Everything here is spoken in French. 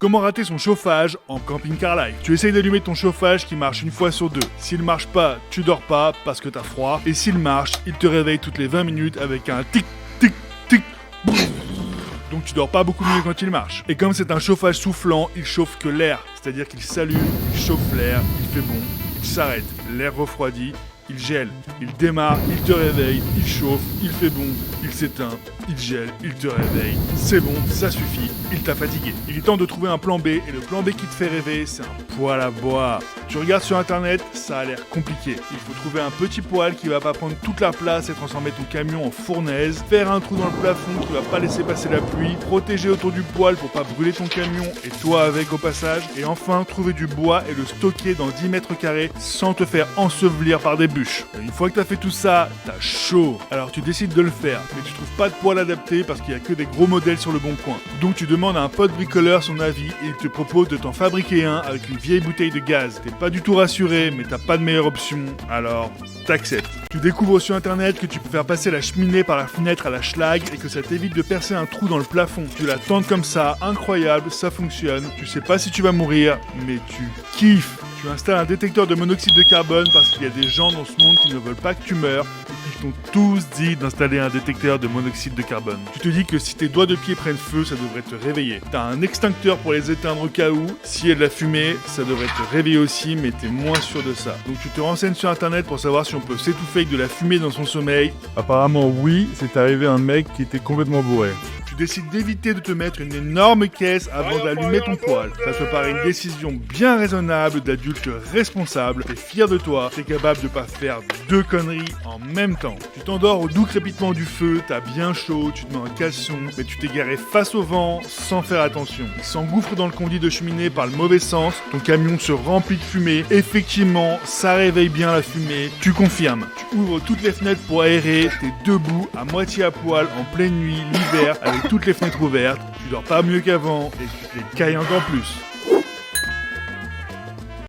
Comment rater son chauffage en camping-car live? Tu essayes d'allumer ton chauffage qui marche une fois sur deux. S'il marche pas, tu dors pas parce que t'as froid. Et s'il marche, il te réveille toutes les 20 minutes avec un tic, tic, tic. Donc tu dors pas beaucoup mieux quand il marche. Et comme c'est un chauffage soufflant, il chauffe que l'air. C'est-à-dire qu'il s'allume, il chauffe l'air, il fait bon, il s'arrête. L'air refroidit, il gèle, il démarre, il te réveille, il chauffe, il fait bon, il s'éteint, il gèle, il te réveille. C'est bon, ça suffit, il t'a fatigué. Il est temps de trouver un plan B, et le plan B qui te fait rêver, c'est un poêle à bois. Tu regardes sur internet, ça a l'air compliqué. Il faut trouver un petit poêle qui va pas prendre toute la place et transformer ton camion en fournaise, faire un trou dans le plafond qui va pas laisser passer la pluie, protéger autour du poêle pour pas brûler ton camion et toi avec au passage, et enfin trouver du bois et le stocker dans 10 mètres carrés sans te faire ensevelir par des bûches. Et une fois que t'as fait tout ça, t'as chaud. Alors tu décides de le faire, mais tu trouves pas de poêle adapté parce qu'il y a que des gros modèles sur le bon coin. Donc tu demandes à un pote bricoleur son avis et il te propose de t'en fabriquer un avec une vieille bouteille de gaz. T'es pas du tout rassuré, mais t'as pas de meilleure option, alors t'acceptes. Tu découvres sur internet que tu peux faire passer la cheminée par la fenêtre à la schlag et que ça t'évite de percer un trou dans le plafond. Tu la tentes comme ça, incroyable, ça fonctionne. Tu sais pas si tu vas mourir, mais tu kiffes. Tu installes un détecteur de monoxyde de carbone parce qu'il y a des gens dans ce monde qui ne veulent pas que tu meurs et qui t'ont tous dit d'installer un détecteur de monoxyde de carbone. Tu te dis que si tes doigts de pied prennent feu, ça devrait te réveiller. T'as un extincteur pour les éteindre au cas où. S'il y a de la fumée, ça devrait te réveiller aussi, mais t'es moins sûr de ça. Donc tu te renseignes sur internet pour savoir si on peut s'étouffer avec de la fumée dans son sommeil. Apparemment oui, c'est arrivé à un mec qui était complètement bourré. Tu décides d'éviter de te mettre une énorme caisse avant d'allumer ton poêle. Ça te paraît une décision bien raisonnable d'adulte responsable et fier de toi. T'es capable de pas faire deux conneries en même temps. Tu t'endors au doux crépitement du feu, t'as bien chaud, tu te mets un caleçon, mais tu t'es garé face au vent sans faire attention. Il s'engouffre dans le conduit de cheminée par le mauvais sens, ton camion se remplit de fumée. Effectivement, ça réveille bien la fumée, tu confirmes. Tu ouvres toutes les fenêtres pour aérer, t'es debout, à moitié à poil, en pleine nuit, l'hiver, avec toutes les fenêtres ouvertes, tu dors pas mieux qu'avant et tu te les cailles encore plus.